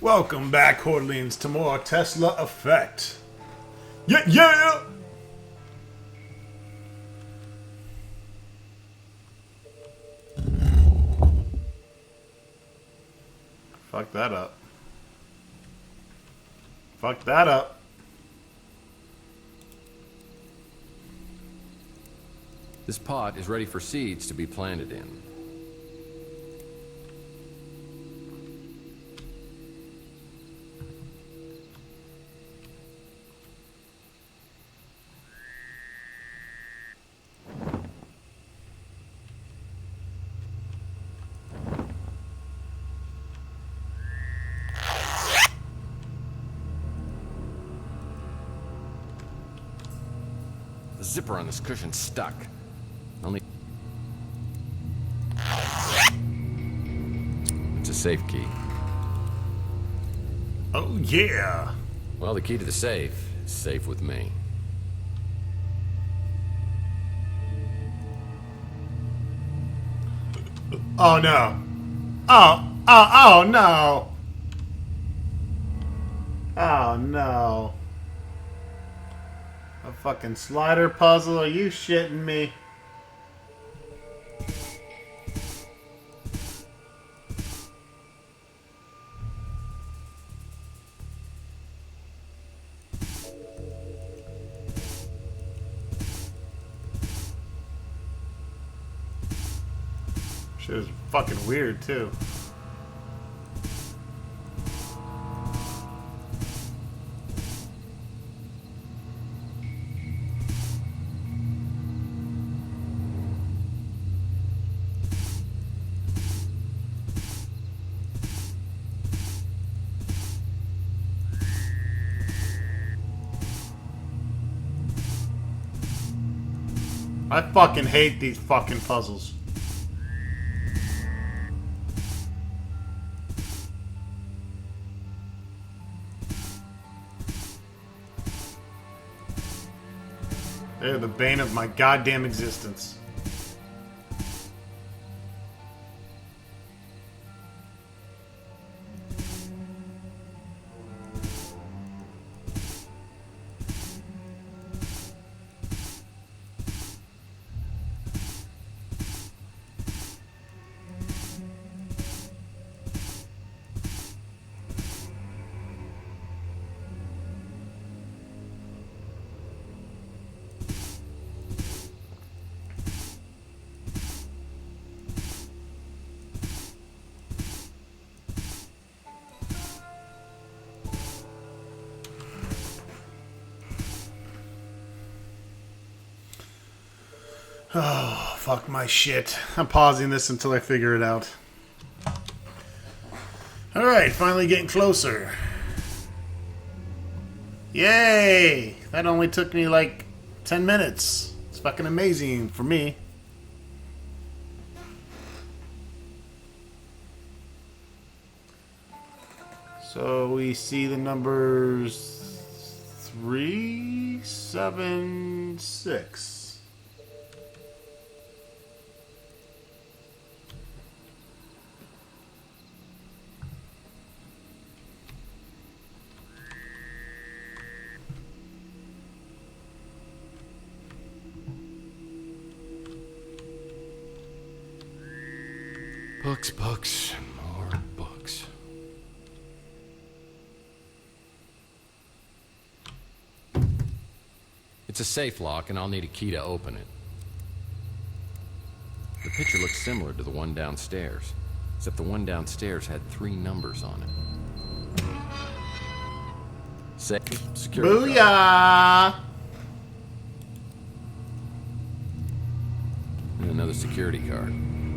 Welcome back, Hordlings, to more Tesla Effect. Yeah! Fuck that up. Fuck that up. This pot is ready for seeds to be planted in. The zipper on this cushion's stuck. Only it's a safe key. Oh, yeah. Well, the key to the safe is safe with me. Oh, no. Oh, no. Oh, no. A fucking slider puzzle? Are you shitting me? Shit is fucking weird, too. I fucking hate these fucking puzzles. They're the bane of my goddamn existence. Oh, fuck my shit. I'm pausing this until I figure it out. Alright, finally getting closer. Yay! That only took me like 10 minutes. It's fucking amazing for me. So we see the numbers 3, 7, 6. Books, more books. It's a safe lock, and I'll need a key to open it. The picture looks similar to the one downstairs, except the one downstairs had 3 numbers on it. Safe, security. Booyah! And another security card.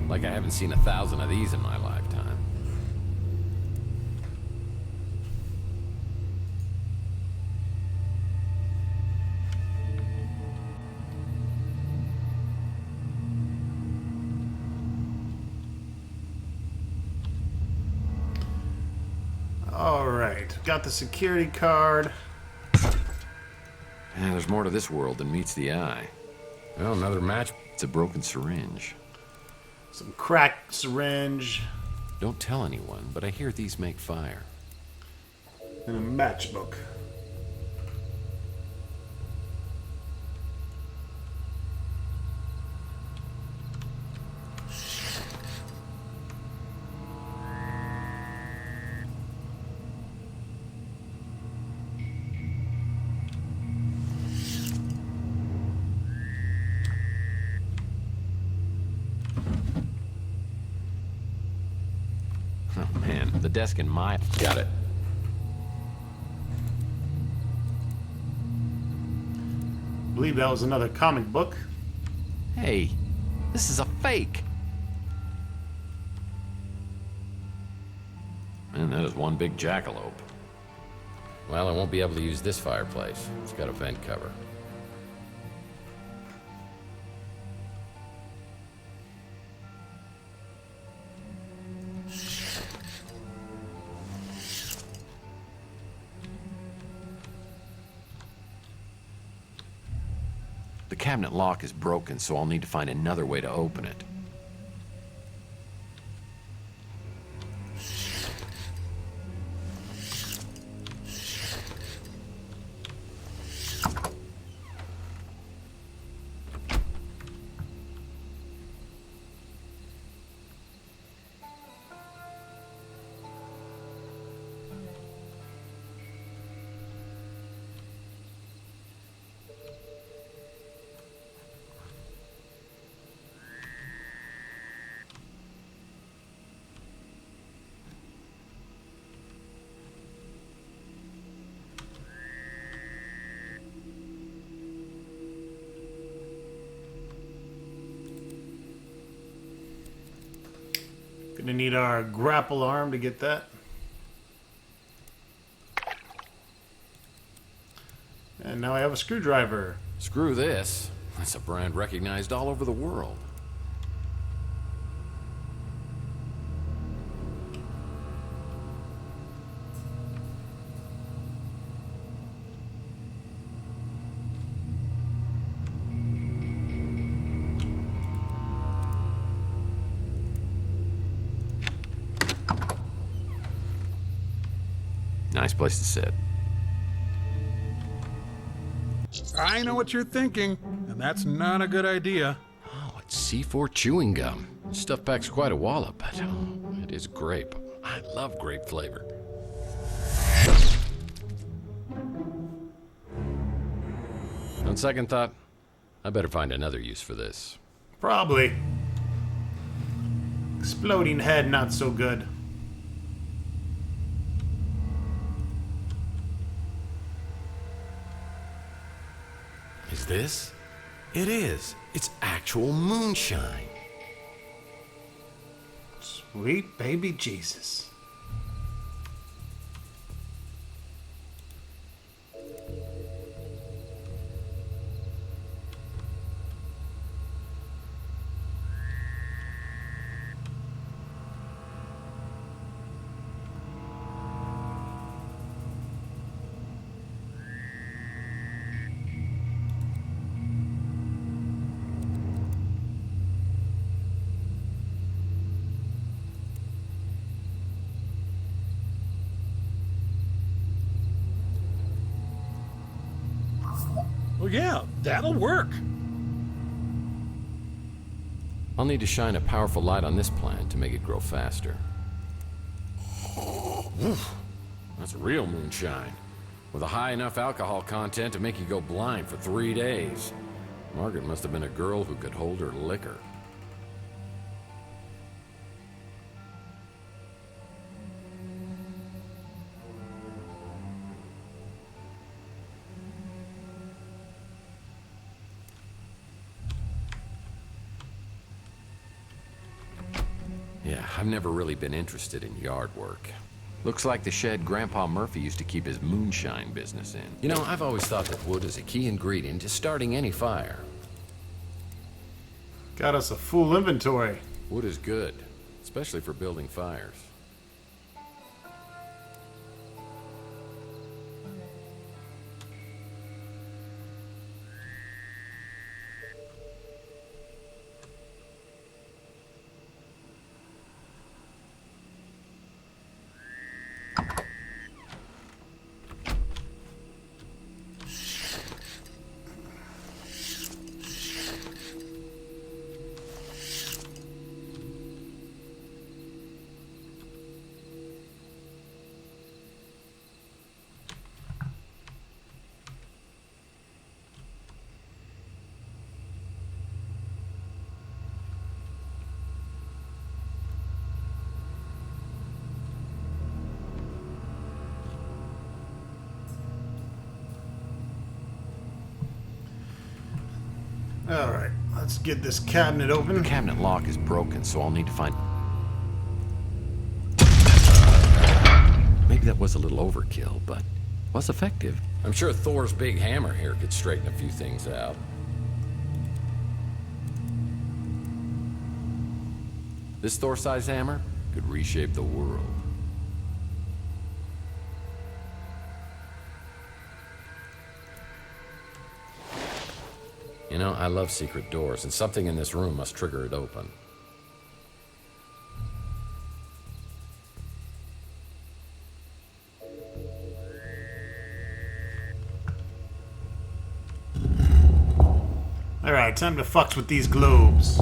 Like I haven't seen 1,000 of these in my lifetime. Alright, got the security card. Yeah, there's more to this world than meets the eye. Well, another match. It's a broken syringe. Some cracked syringe. Don't tell anyone, but I hear these make fire. And a matchbook. Oh man, the desk in my... Got it. I believe that was another comic book. Hey, this is a fake. Man, that is one big jackalope. Well, I won't be able to use this fireplace. It's got a vent cover. The cabinet lock is broken, so I'll need to find another way to open it. Gonna need our grapple arm to get that. And now I have a screwdriver. Screw this. That's a brand recognized all over the world. Nice place to sit. I know what you're thinking, and that's not a good idea. Oh, it's C4 chewing gum. This stuff packs quite a wallop, but it is grape. I love grape flavor. On second thought, I better find another use for this. Probably. Exploding head, not so good. Is this? It is. It's actual moonshine. Sweet baby Jesus. Well, yeah, that'll work. I'll need to shine a powerful light on this plant to make it grow faster. That's real moonshine. With a high enough alcohol content to make you go blind for 3 days. Margaret must have been a girl who could hold her liquor. Yeah, I've never really been interested in yard work. Looks like the shed Grandpa Murphy used to keep his moonshine business in. You know, I've always thought that wood is a key ingredient to starting any fire. Got us a full inventory. Wood is good, especially for building fires. Alright, let's get this cabinet open. The cabinet lock is broken, so I'll need to find... Maybe that was a little overkill, but was effective. I'm sure Thor's big hammer here could straighten a few things out. This Thor-sized hammer could reshape the world. You know, I love secret doors, and something in this room must trigger it open. Alright, time to fucks with these globes.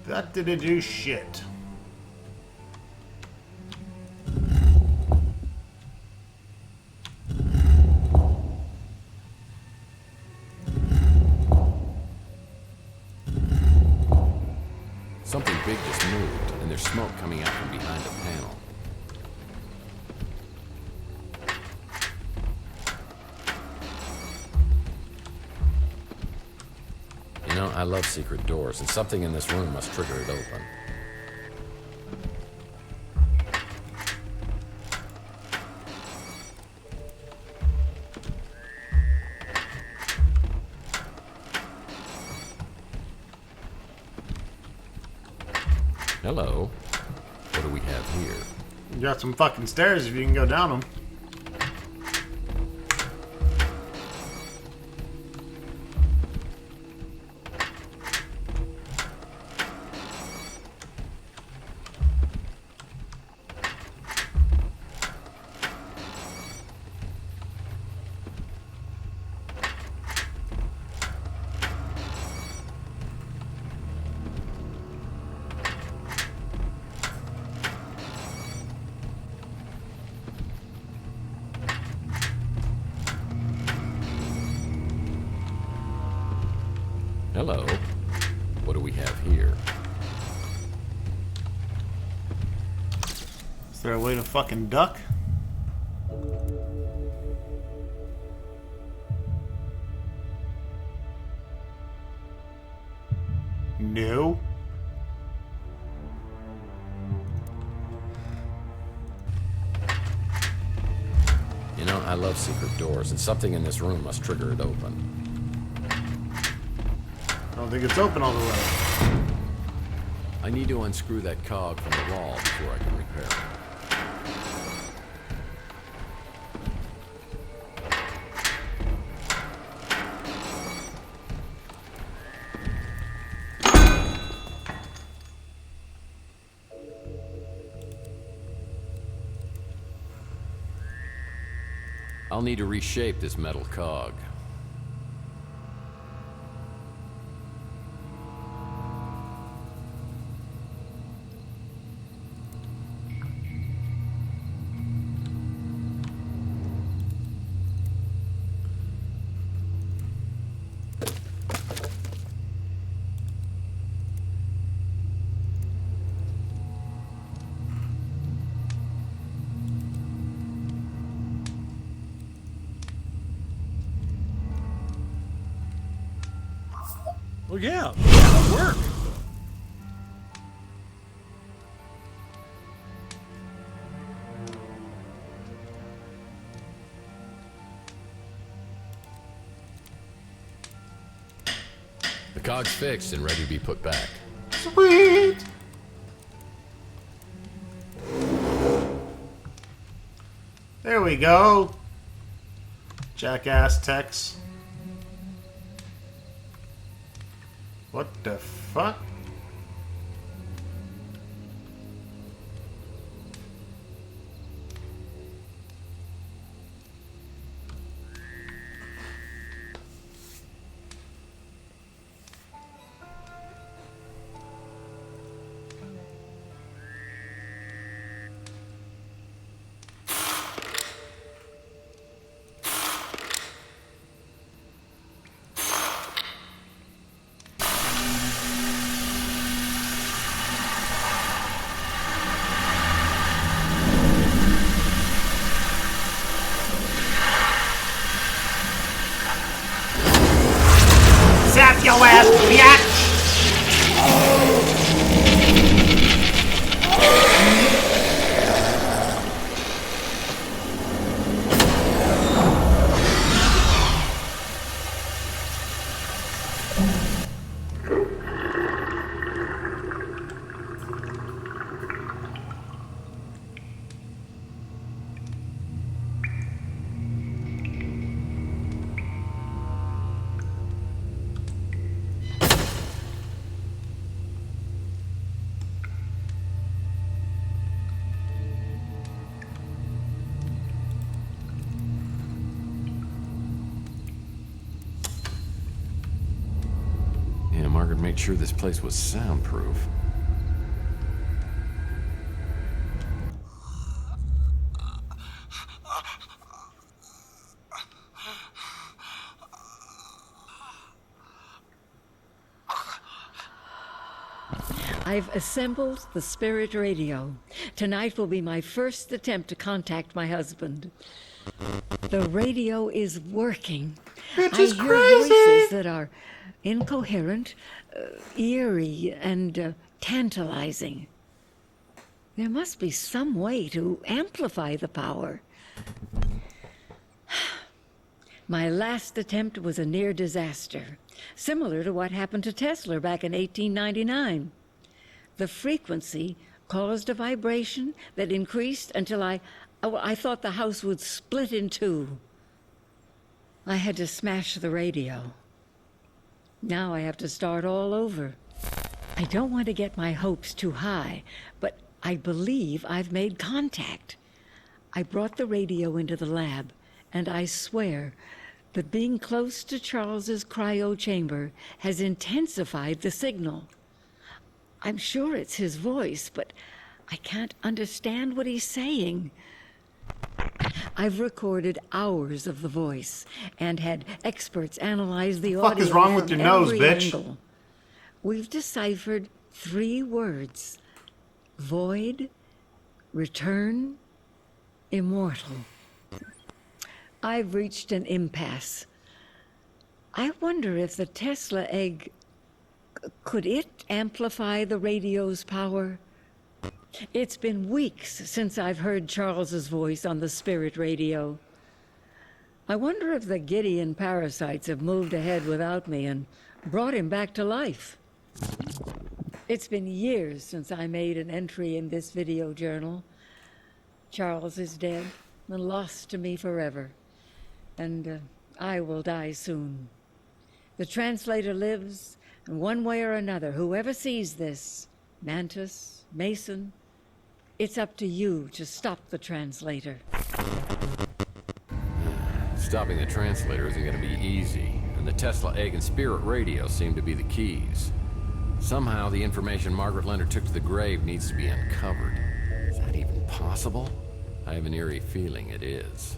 That didn't do shit. Something big just moved, and there's smoke coming out from behind a panel. You know, I love secret doors, and something in this room must trigger it open. Hello. What do we have here? You got some fucking stairs if you can go down them. Hello. What do we have here? Is there a way to fucking duck? No. You know, I love secret doors, and something in this room must trigger it open. I don't think it's open all the way. I need to unscrew that cog from the wall before I can repair it. I'll need to reshape this metal cog. Well, yeah, that'll work. The cog's fixed and ready to be put back. Sweet! There we go. Jackass Tex. What the fuck? Zap your ass, bitch! Yeah, Margaret made sure this place was soundproof. I've assembled the spirit radio. Tonight will be my first attempt to contact my husband. The radio is working. Bitch I is hear crazy. voices that are incoherent, eerie, and tantalizing. There must be some way to amplify the power. My last attempt was a near disaster, similar to what happened to Tesla back in 1899. The frequency caused a vibration that increased until I thought the house would split in two. I had to smash the radio. Now I have to start all over. I don't want to get my hopes too high, but I believe I've made contact. I brought the radio into the lab, and I swear that being close to Charles's cryo chamber has intensified the signal. I'm sure it's his voice, but I can't understand what he's saying. I've recorded hours of the voice and had experts analyze the audio. Fuck is wrong with from your nose, every bitch? angle. We've deciphered 3 words: void, return, immortal. I've reached an impasse. I wonder if the Tesla egg... could it amplify the radio's power? It's been weeks since I've heard Charles's voice on the spirit radio. I wonder if the Gideon parasites have moved ahead without me and brought him back to life. It's been years since I made an entry in this video journal. Charles is dead and lost to me forever. And I will die soon. The translator lives, and one way or another, whoever sees this, Mantis, Mason, it's up to you to stop the translator. Stopping the translator isn't going to be easy, and the Tesla egg and spirit radio seem to be the keys. Somehow, the information Margaret Leonard took to the grave needs to be uncovered. Is that even possible? I have an eerie feeling it is.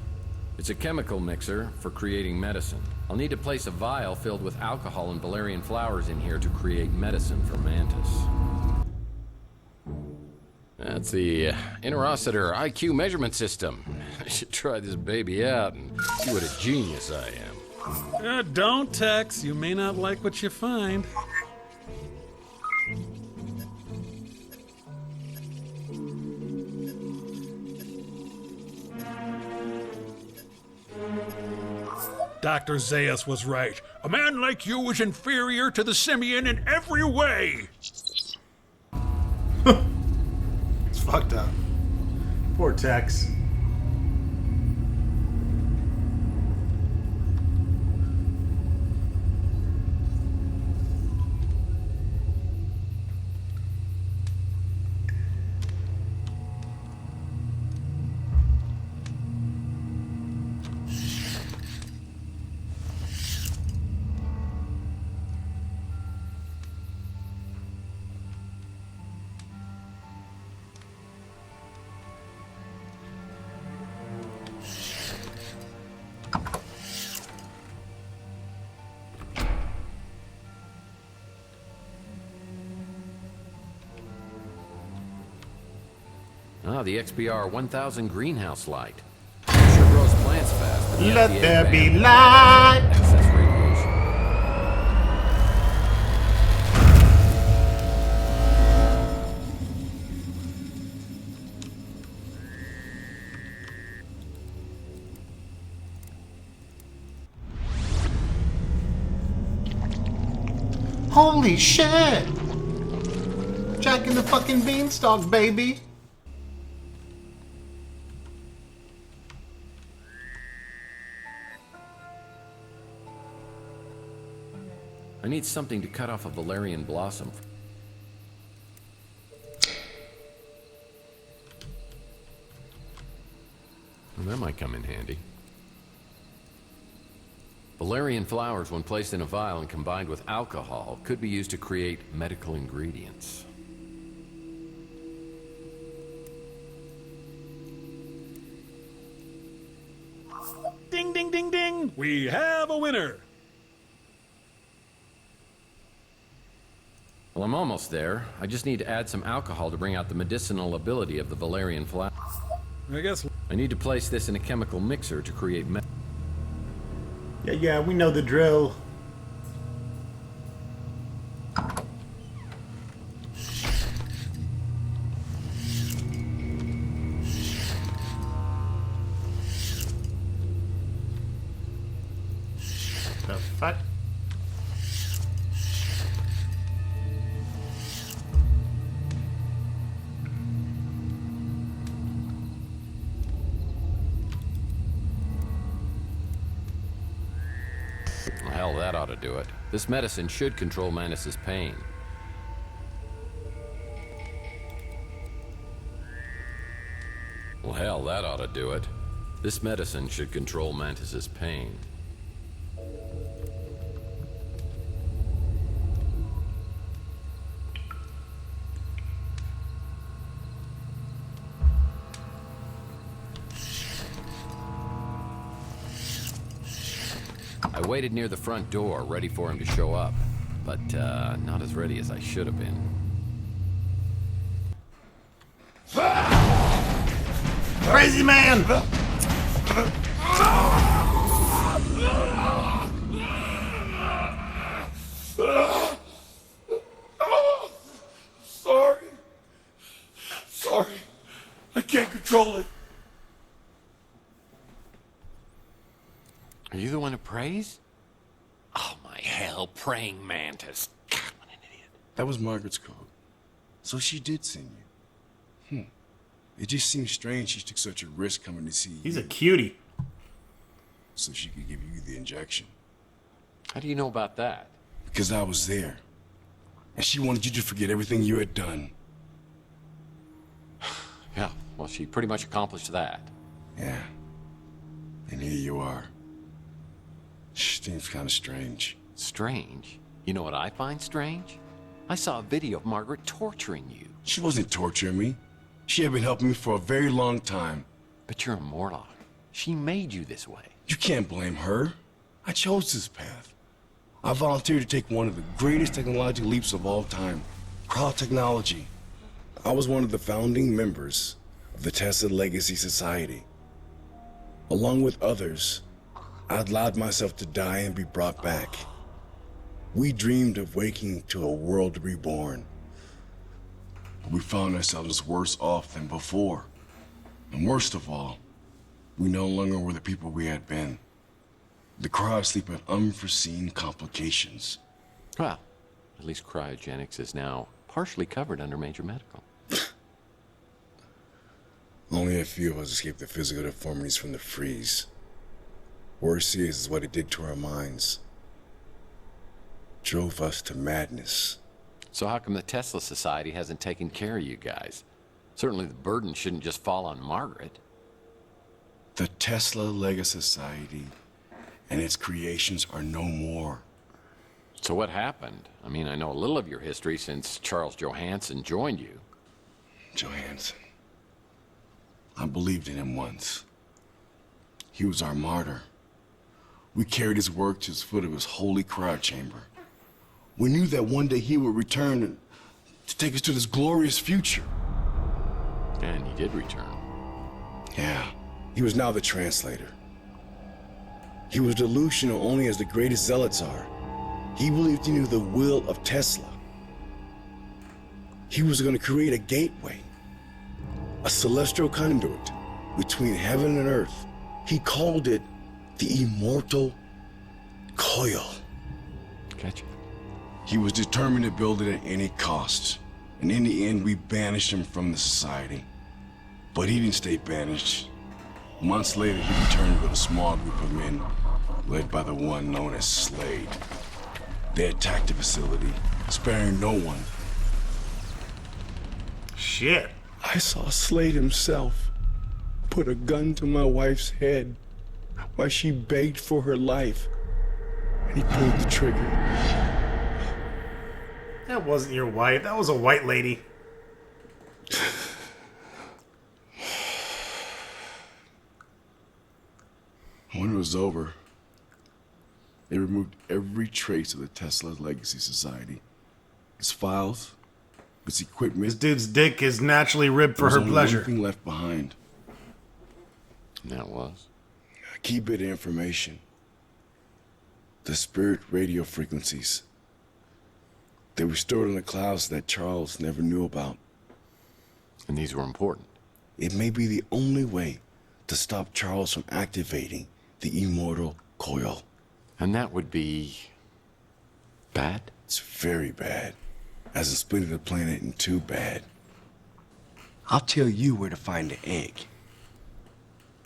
It's a chemical mixer for creating medicine. I'll need to place a vial filled with alcohol and valerian flowers in here to create medicine for Mantis. That's the Interocitor IQ measurement system. I should try this baby out and see what a genius I am. Don't, Tex. You may not like what you find. Dr. Zaius was right. A man like you is inferior to the simian in every way. It's fucked up. Poor Tex. Ah, the XBR 1000 greenhouse light. Sure grows plants fast, but the Let FDA there be banned light. excess radiation. Holy shit! Jack in the fucking beanstalk, baby! I need something to cut off a valerian blossom. Well, that might come in handy. Valerian flowers, when placed in a vial and combined with alcohol, could be used to create medical ingredients. Ding, ding, ding, ding! We have a winner! Well, I'm almost there. I just need to add some alcohol to bring out the medicinal ability of the valerian flower. I guess. I need to place this in a chemical mixer to create Yeah, we know the drill. The fuck? Well, hell, that ought to do it. This medicine should control Mantis's pain. Well, hell, that ought to do it. This medicine should control Mantis's pain. I waited near the front door, ready for him to show up, but not as ready as I should have been. Crazy man! Sorry. I can't control it. Are you the one who prays? Oh my hell, praying mantis. God, what an idiot. That was Margaret's code. So she did send you. It just seems strange she took such a risk coming to see He's you a cutie. so she could give you the injection. How do you know about that? Because I was there. And she wanted you to forget everything you had done. Yeah, well, she pretty much accomplished that. Yeah. And here you are. Seems kind of strange. Strange? You know what I find strange? I saw a video of Margaret torturing you. She wasn't torturing me. She had been helping me for a very long time. But you're a Morlock. She made you this way. You can't blame her. I chose this path. I volunteered to take one of the greatest technological leaps of all time. Crowd technology. I was one of the founding members of the Tesla Legacy Society. Along with others, I allowed myself to die and be brought back. We dreamed of waking to a world reborn. But we found ourselves worse off than before. And worst of all, we no longer were the people we had been. The cryo-sleep had unforeseen complications. Well, at least cryogenics is now partially covered under major medical. Only a few of us escaped the physical deformities from the freeze. Worse is what it did to our minds. Drove us to madness. So how come the Tesla Society hasn't taken care of you guys? Certainly the burden shouldn't just fall on Margaret. The Tesla Legacy Society and its creations are no more. So what happened? I mean, I know a little of your history since Charles Johansson joined you. Johansson. I believed in him once. He was our martyr. We carried his work to the foot of his holy cryo chamber. We knew that one day he would return to take us to this glorious future. And he did return. Yeah, he was now the translator. He was delusional only as the greatest zealots are. He believed he knew the will of Tesla. He was going to create a gateway, a celestial conduit between heaven and earth. He called it the immortal coil. Gotcha. He was determined to build it at any cost. And in the end, we banished him from the society. But he didn't stay banished. Months later, he returned with a small group of men, led by the one known as Slade. They attacked the facility, sparing no one. Shit. I saw Slade himself put a gun to my wife's head while she begged for her life. And he pulled the trigger. That wasn't your wife. That was a white lady. When it was over, they removed every trace of the Tesla Legacy Society. His files, his equipment. This dude's dick is naturally ribbed for There was her only pleasure. one thing left behind. And that was? A key bit of information. The spirit radio frequencies. They were stored in the clouds that Charles never knew about. And these were important. It may be the only way to stop Charles from activating the immortal coil. And that would be... bad? It's very bad. As in splitting the planet in two bad. I'll tell you where to find the egg.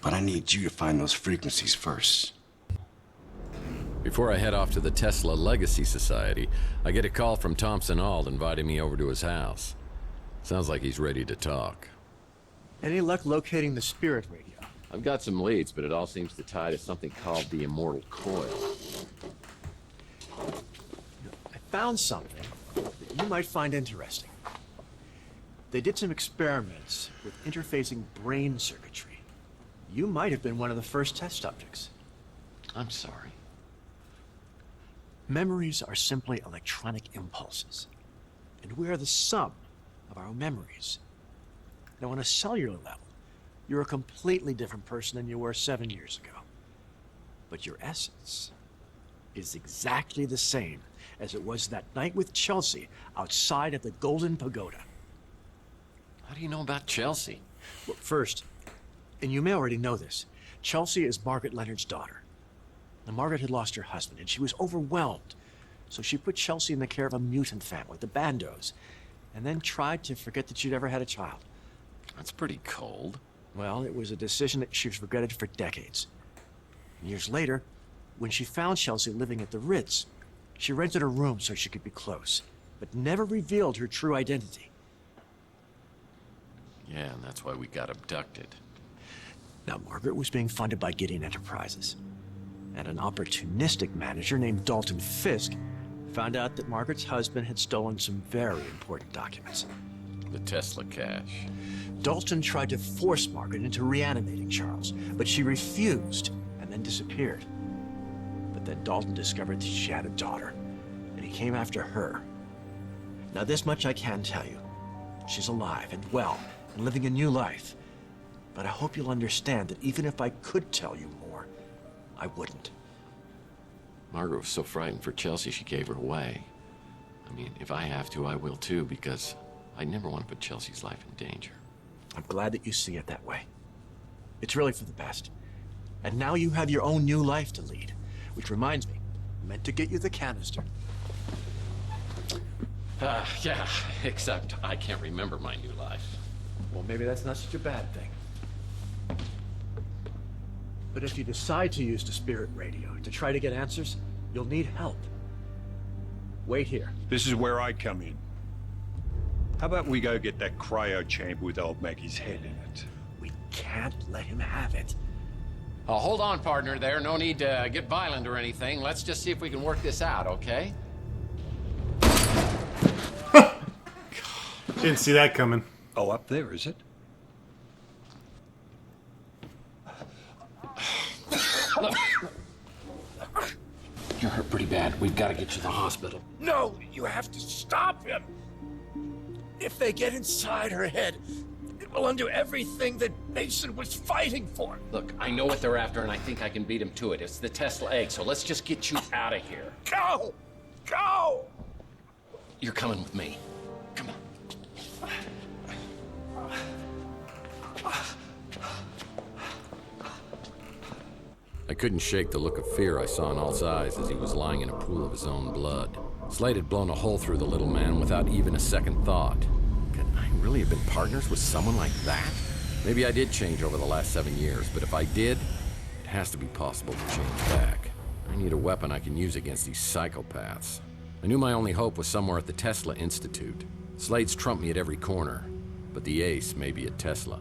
But I need you to find those frequencies first. Before I head off to the Tesla Legacy Society, I get a call from Thompson Ald inviting me over to his house. Sounds like he's ready to talk. Any luck locating the spirit radio? I've got some leads, but it all seems to tie to something called the Immortal Coil. I found something that you might find interesting. They did some experiments with interfacing brain circuitry. You might have been one of the first test subjects. I'm sorry. Memories are simply electronic impulses, and we are the sum of our memories. Now, on a cellular level, you're a completely different person than you were 7 years ago. But your essence is exactly the same as it was that night with Chelsea outside of the Golden Pagoda. How do you know about Chelsea? Well, first, and you may already know this, Chelsea is Margaret Leonard's daughter. Now, Margaret had lost her husband, and she was overwhelmed. So she put Chelsea in the care of a mutant family, the Bandos, and then tried to forget that she'd ever had a child. That's pretty cold. Well, it was a decision that she's regretted for decades. And years later, when she found Chelsea living at the Ritz, she rented a room so she could be close, but never revealed her true identity. Yeah, and that's why we got abducted. Now, Margaret was being funded by Gideon Enterprises, and an opportunistic manager named Dalton Fisk found out that Margaret's husband had stolen some very important documents. The Tesla cache. Dalton tried to force Margaret into reanimating Charles, but she refused and then disappeared. But then Dalton discovered that she had a daughter, and he came after her. Now, this much I can tell you. She's alive and well and living a new life. But I hope you'll understand that even if I could tell you more, I wouldn't. Margaret was so frightened for Chelsea she gave her away. I mean, if I have to, I will too, because I never want to put Chelsea's life in danger. I'm glad that you see it that way. It's really for the best. And now you have your own new life to lead. Which reminds me, I meant to get you the canister. Yeah, except I can't remember my new life. Well, maybe that's not such a bad thing. But if you decide to use the spirit radio to try to get answers, you'll need help. Wait here. This is where I come in. How about we go get that cryo chamber with old Maggie's head in it? We can't let him have it. Hold on, partner there. No need to get violent or anything. Let's just see if we can work this out, okay? Didn't see that coming. Oh, up there, is it? You're hurt pretty bad. We've got to get you to the hospital. No, you have to stop him. If they get inside her head, it will undo everything that Mason was fighting for. Look, I know what they're after, and I think I can beat them to it. It's the Tesla egg, so let's just get you out of here. Go! Go! You're coming with me. Come on. I couldn't shake the look of fear I saw in Alt's eyes as he was lying in a pool of his own blood. Slade had blown a hole through the little man without even a second thought. Could I really have been partners with someone like that? Maybe I did change over the last 7 years, but if I did, it has to be possible to change back. I need a weapon I can use against these psychopaths. I knew my only hope was somewhere at the Tesla Institute. Slade's trumped me at every corner, but the ace may be at Tesla.